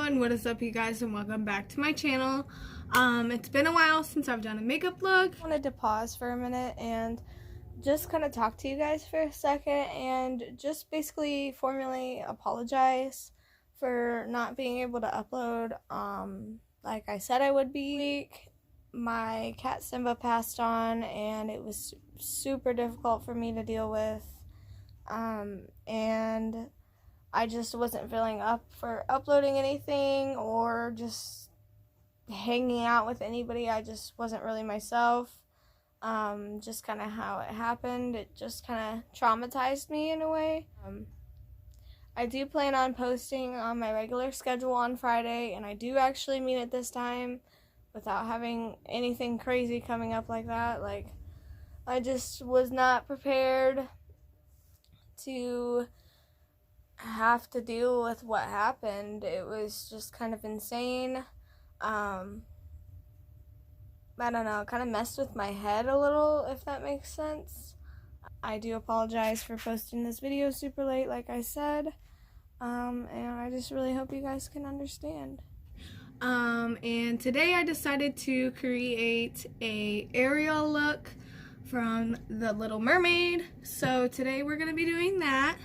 Hello and what is up, you guys, and welcome back to my channel. It's been a while since I've done a makeup look. I wanted to pause for a minute and just kind of talk to you guys for a second and just basically formally apologize for not being able to upload like I said I would be. My cat Simba passed on and it was super difficult for me to deal with, and I just wasn't feeling up for uploading anything or just hanging out with anybody. I just wasn't really myself. Just kind of how it happened. It just kind of traumatized me in a way. I do plan on posting on my regular schedule on Friday, and I do actually mean it this time without having anything crazy coming up like that. Like, I just was not prepared to have to deal with what happened. It was just kind of insane. I don't know, it kind of messed with my head a little, if that makes sense. I do apologize for posting this video super late, like I said, and I just really hope you guys can understand. And today I decided to create a Ariel look from The Little Mermaid. So today we're going to be doing that.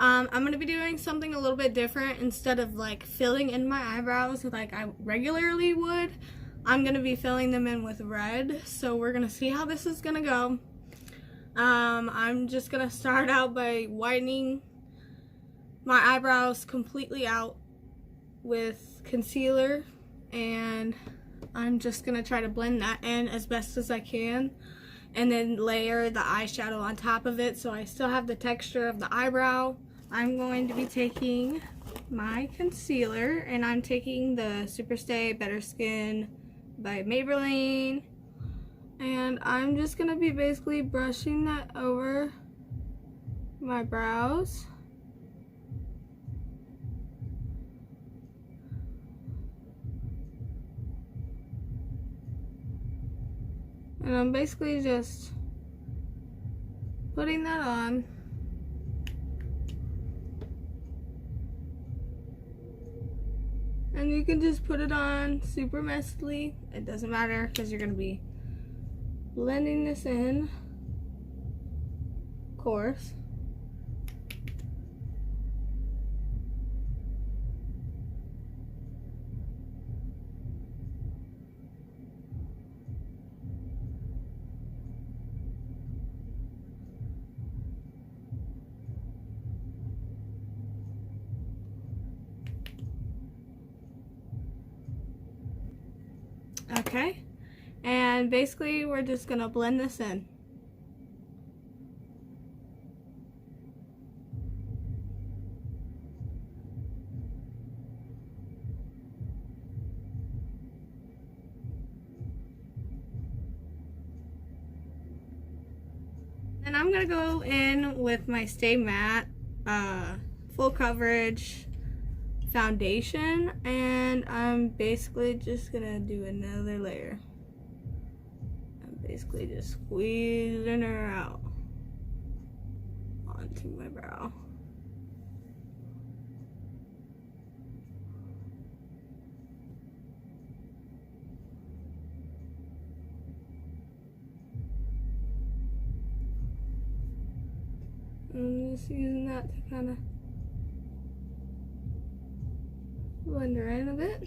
I'm going to be doing something a little bit different. Instead of like filling in my eyebrows like I regularly would, I'm going to be filling them in with red. So we're going to see how this is going to go. I'm just going to start out by whitening my eyebrows completely out with concealer, and I'm just going to try to blend that in as best as I can, and then layer the eyeshadow on top of it so I still have the texture of the eyebrow. I'm going to be taking my concealer, and I'm taking the Superstay Better Skin by Maybelline, and I'm just going to be basically brushing that over my brows. And I'm basically just putting that on. And you can just put it on super messily. It doesn't matter because you're going to be blending this in, of course. Okay, and basically we're just gonna blend this in. And I'm gonna go in with my Stay Matte full coverage foundation, and I'm basically just gonna do another layer. I'm basically just squeezing her out onto my brow. I'm just using that to kind of blend her in a bit.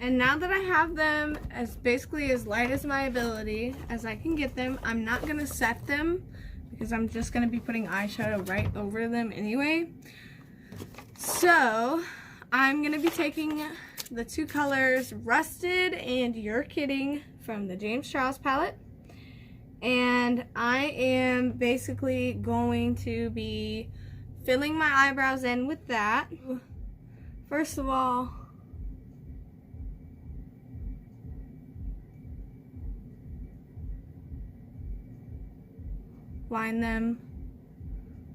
And now that I have them as basically as light as my ability as I can get them, I'm not going to set them because I'm just going to be putting eyeshadow right over them anyway. So I'm going to be taking the two colors Rusted and You're Kidding from the James Charles palette. And I am basically going to be filling my eyebrows in with that. First of all, line them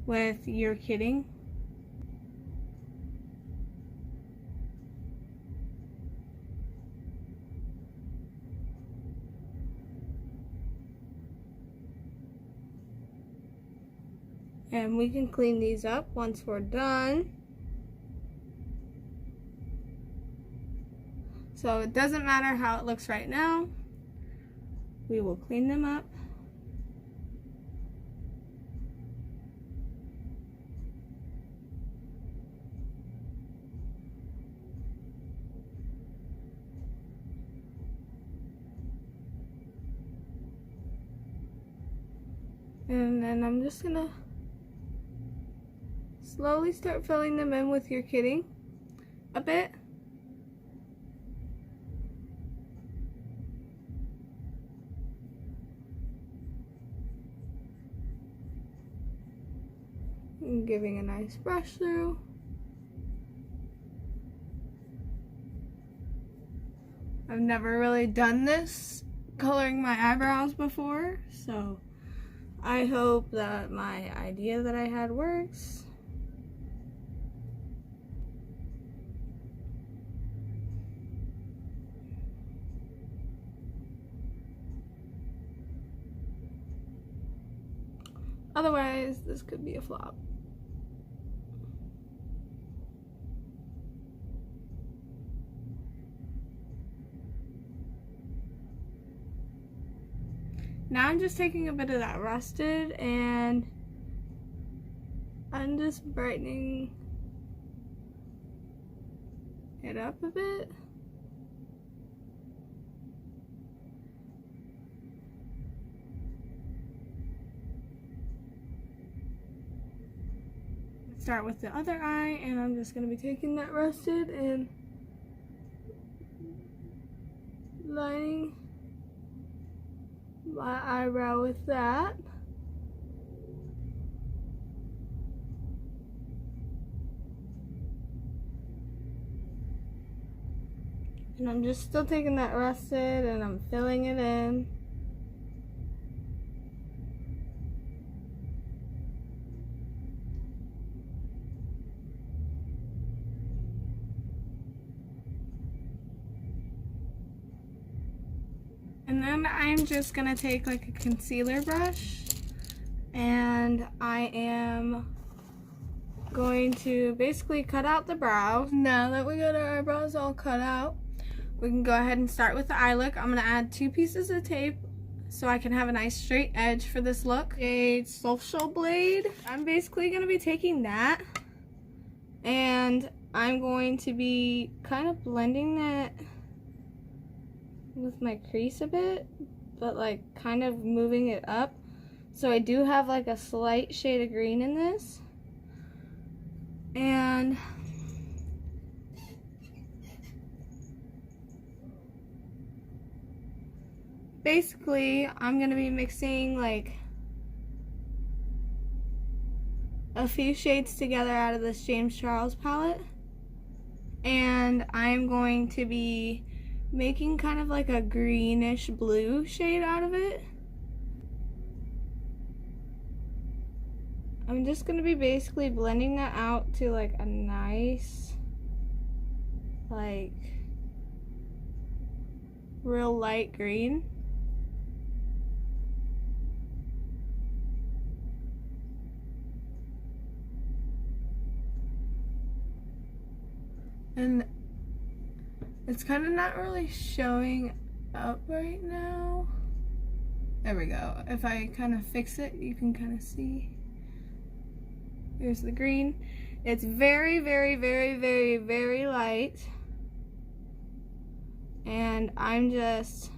with your kidding. And we can clean these up once we're done. So it doesn't matter how it looks right now. We will clean them up. And then I'm just gonna slowly start filling them in with your kidding a bit. And giving a nice brush through. I've never really done this coloring my eyebrows before, so I hope that my idea that I had works. Otherwise, this could be a flop. Now I'm just taking a bit of that rusted and I'm just brightening it up a bit. Start with the other eye, and I'm just going to be taking that rusted and lining my eyebrow with that. And I'm just still taking that rusted and I'm filling it in. And then I'm just gonna take like a concealer brush and I am going to basically cut out the brow. Now that we got our eyebrows all cut out, we can go ahead and start with the eye look. I'm gonna add 2 pieces of tape so I can have a nice straight edge for this look. A social blade. I'm basically gonna be taking that and I'm going to be kind of blending that with my crease a bit, but like kind of moving it up. So I do have like a slight shade of green in this. And basically I'm gonna be mixing like a few shades together out of this James Charles palette. And I'm going to be making kind of like a greenish blue shade out of it. I'm just going to be basically blending that out to like a nice, like, real light green. And it's kind of not really showing up right now. There we go. If I kind of fix it, you can kind of see. Here's the green. It's very, very, very, very, very light. And I'm just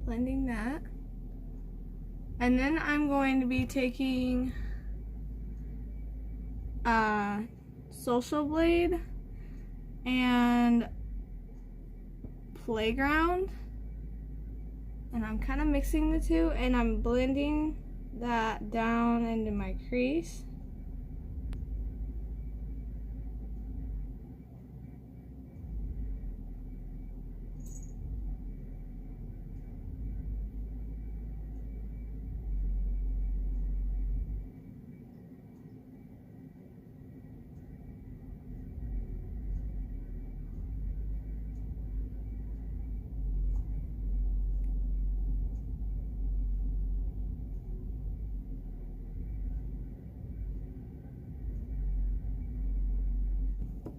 blending that. And then I'm going to be taking Social Blade and Playground, and I'm kind of mixing the two and I'm blending that down into my crease.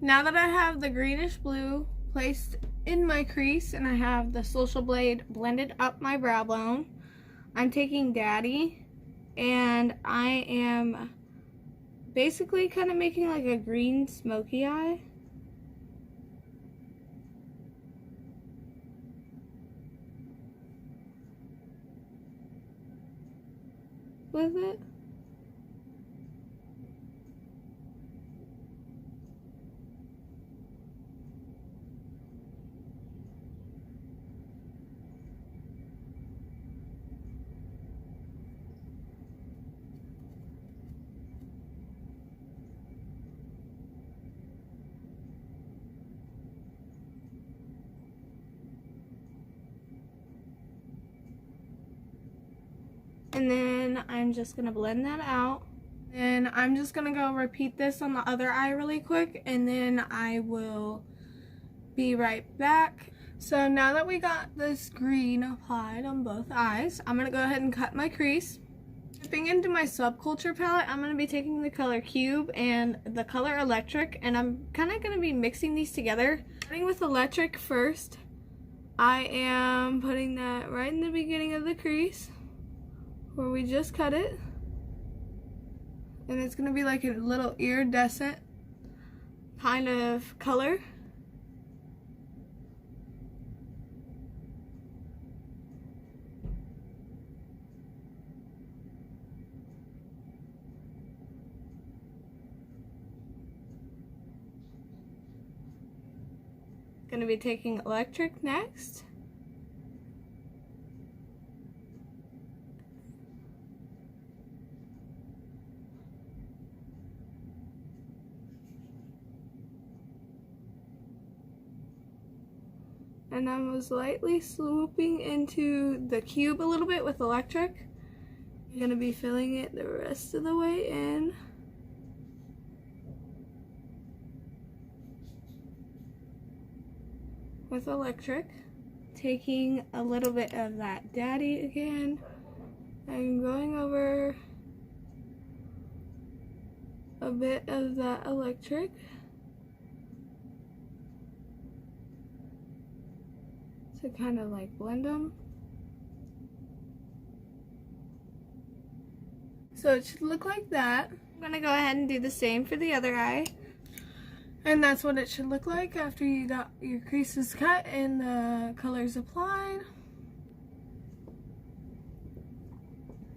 Now that I have the greenish blue placed in my crease and I have the Social Blade blended up my brow bone, I'm taking Daddy and I am basically kind of making like a green smoky eye. With it. And then I'm just gonna blend that out. And I'm just gonna go repeat this on the other eye really quick, and then I will be right back. So now that we got this green applied on both eyes, I'm gonna go ahead and cut my crease. Dipping into my Subculture palette, I'm gonna be taking the color Cube and the color Electric, and I'm kind of gonna be mixing these together. Starting with Electric first, I am putting that right in the beginning of the crease where we just cut it, and it's gonna be like a little iridescent kind of color. Gonna be taking Electric next. And I was lightly swooping into the Cube a little bit with Electric. I'm gonna be filling it the rest of the way in. With Electric. Taking a little bit of that Daddy again. I'm going over a bit of that Electric. To kind of like blend them. So it should look like that. I'm gonna go ahead and do the same for the other eye. And that's what it should look like after you got your creases cut and the colors applied.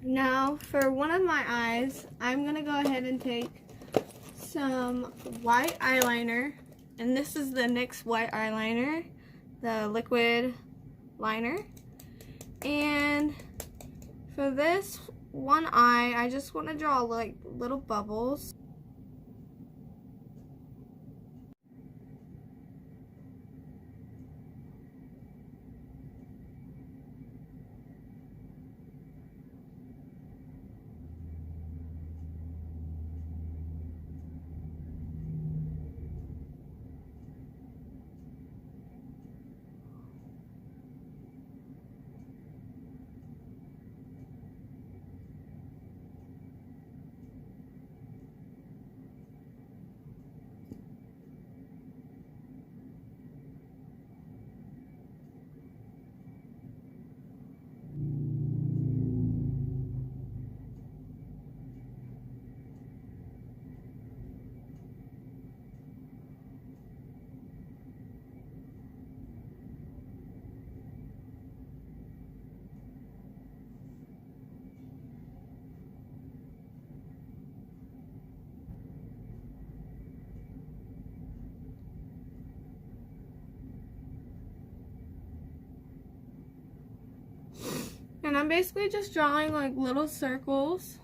Now for one of my eyes, I'm gonna go ahead and take some white eyeliner. And this is the NYX white eyeliner, the liquid liner. And for this one eye, I just want to draw like little bubbles. And I'm basically just drawing like little circles.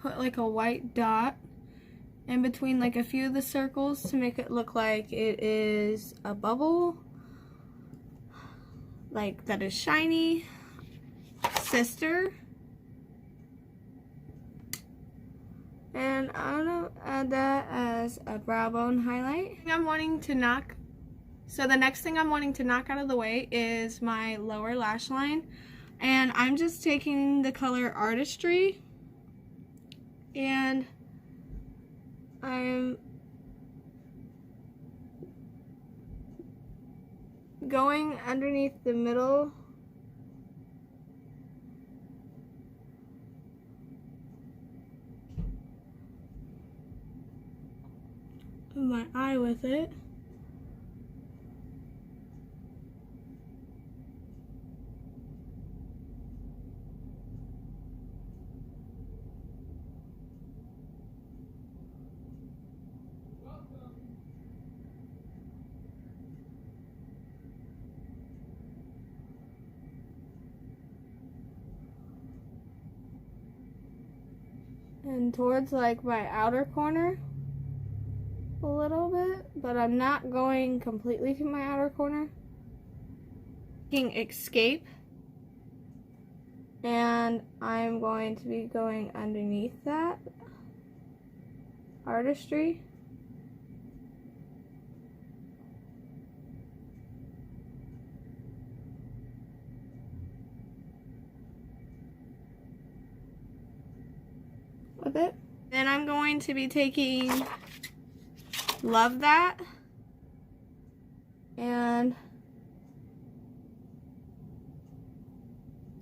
put like a white dot in between like a few of the circles to make it look like it is a bubble, like that is shiny. Sister. And I'm gonna add that as a brow bone highlight. So the next thing I'm wanting to knock out of the way is my lower lash line. And I'm just taking the color Artistry and I'm going underneath the middle of my eye with it. And towards like my outer corner a little bit, but I'm not going completely to my outer corner. Taking Escape, and I'm going to be going underneath that Artistry. With it. Then I'm going to be taking Love That and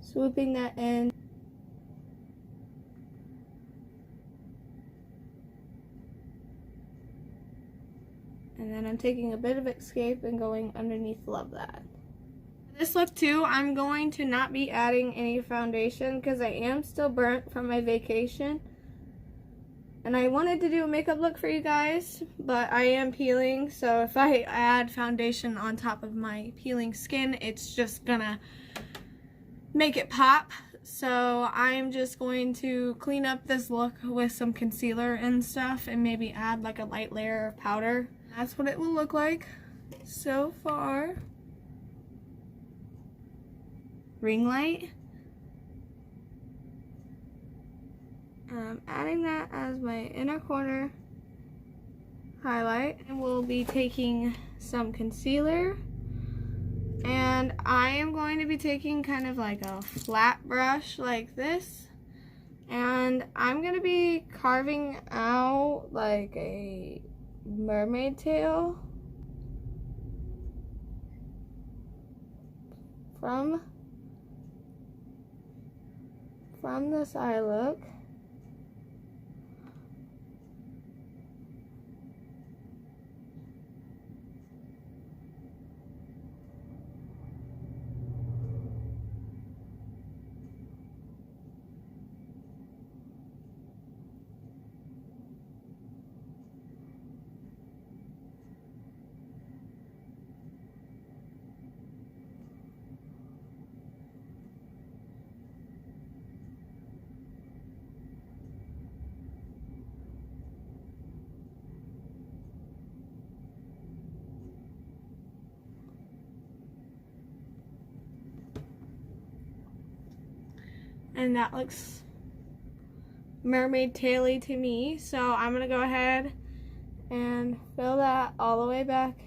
swooping that in. And then I'm taking a bit of Escape and going underneath Love That. This look too, I'm going to not be adding any foundation because I am still burnt from my vacation. And I wanted to do a makeup look for you guys, but I am peeling, so if I add foundation on top of my peeling skin, it's just gonna make it pop. So I'm just going to clean up this look with some concealer and stuff and maybe add like a light layer of powder. That's what it will look like so far. Ring light. I'm adding that as my inner corner highlight, and we'll be taking some concealer, and I am going to be taking kind of like a flat brush like this, and I'm going to be carving out like a mermaid tail from this eye look. And that looks mermaid taily to me. So I'm gonna go ahead and fill that all the way back,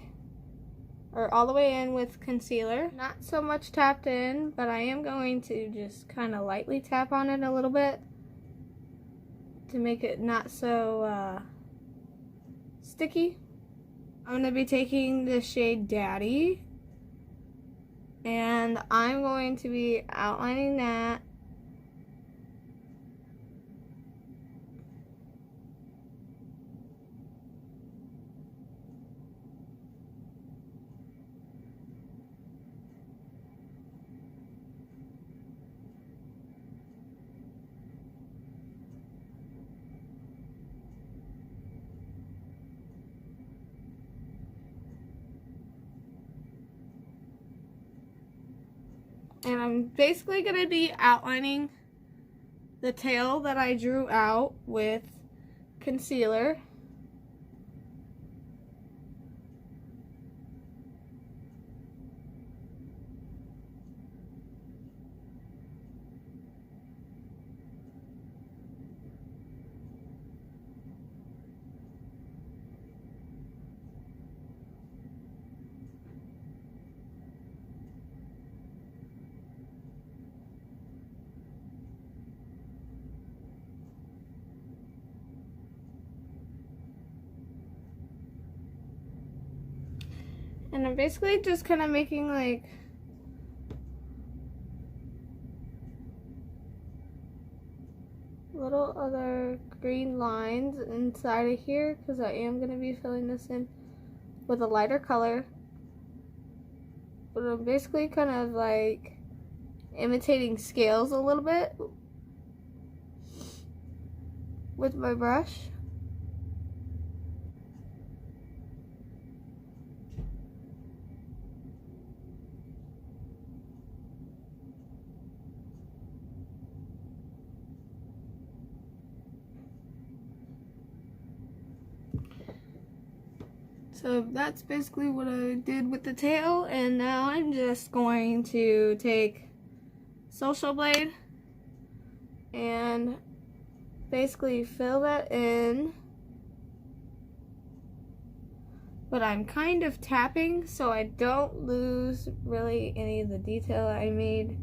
or all the way in with concealer. Not so much tapped in, but I am going to just kind of lightly tap on it a little bit to make it not so sticky. I'm gonna be taking the shade Daddy, and I'm going to be outlining that. And I'm basically going to be outlining the tail that I drew out with concealer. And I'm basically just kind of making like little other green lines inside of here, because I am going to be filling this in with a lighter color. But I'm basically kind of like imitating scales a little bit with my brush. So that's basically what I did with the tail, and now I'm just going to take Social Blade and basically fill that in. But I'm kind of tapping so I don't lose really any of the detail I made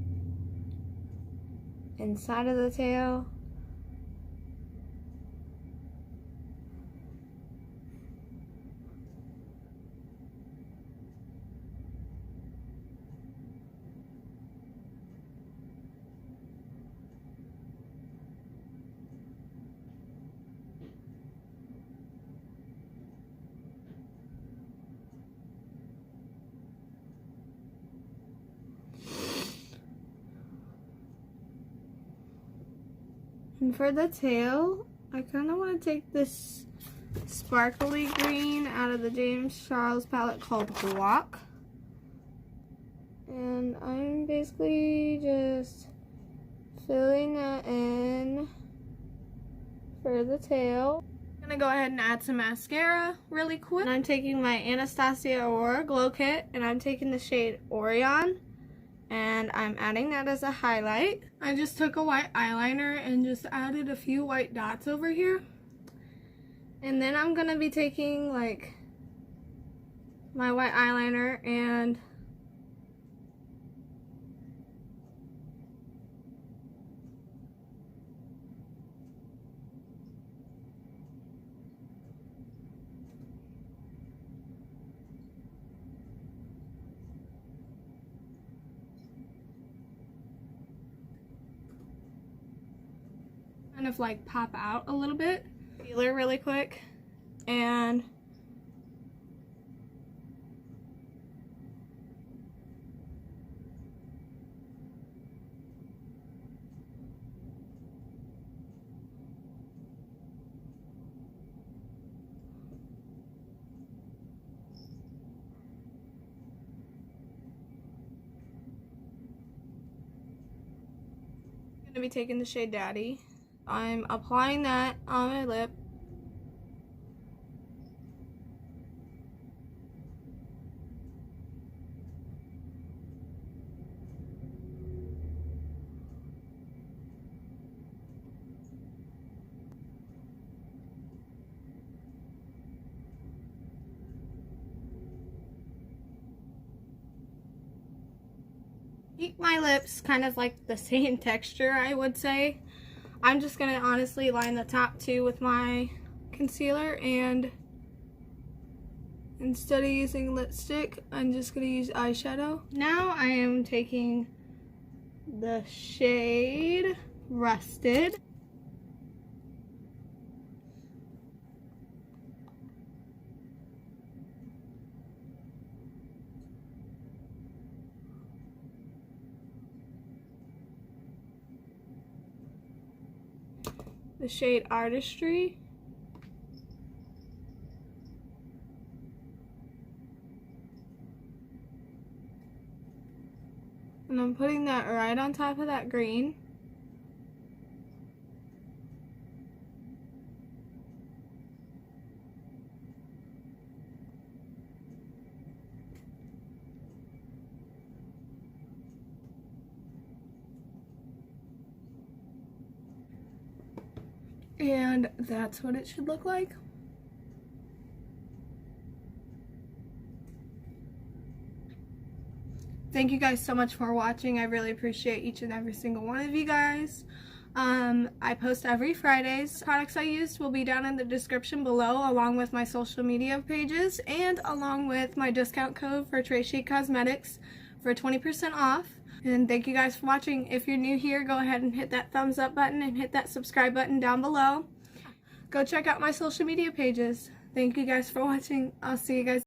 inside of the tail. And for the tail, I kind of want to take this sparkly green out of the James Charles palette called Walk. And I'm basically just filling that in for the tail. I'm going to go ahead and add some mascara really quick. And I'm taking my Anastasia Aurora Glow Kit, and I'm taking the shade Orion. And I'm adding that as a highlight. I just took a white eyeliner and just added a few white dots over here. And then I'm gonna be taking like my white eyeliner and kind of like pop out a little bit. Concealer really quick, and I'm gonna be taking the shade Daddy. I'm applying that on my lip. Keep my lips kind of like the same texture, I would say. I'm just going to honestly line the top two with my concealer, and instead of using lipstick, I'm just going to use eyeshadow. Now I am taking the shade Rusted. The shade Artistry. And I'm putting that right on top of that green. And that's what it should look like. Thank you guys so much for watching. I really appreciate each and every single one of you guys. I post every Fridays. Products I used will be down in the description below, along with my social media pages and along with my discount code for Tray Chic Cosmetics for 20% off. And thank you guys for watching. If you're new here, go ahead and hit that thumbs up button and hit that subscribe button down below. Go check out my social media pages. Thank you guys for watching. I'll see you guys